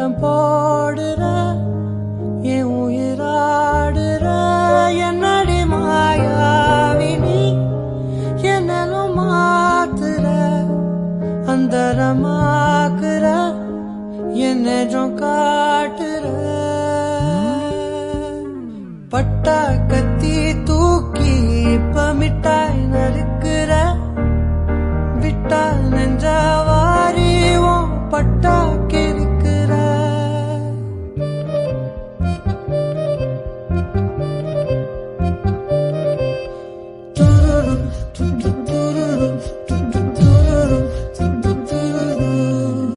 ஆட்டம் போடுற என் உயிராடுற என்னடி மாயாவினி என்னலும் மாத்துற அந்தரமாக்குற என்னும் காட்டுற பட்டா கத்தி தூக்கி இப்ப மிட்டாய் நறுக்குற விட்டா நெஞ்ச வாரி பட்டா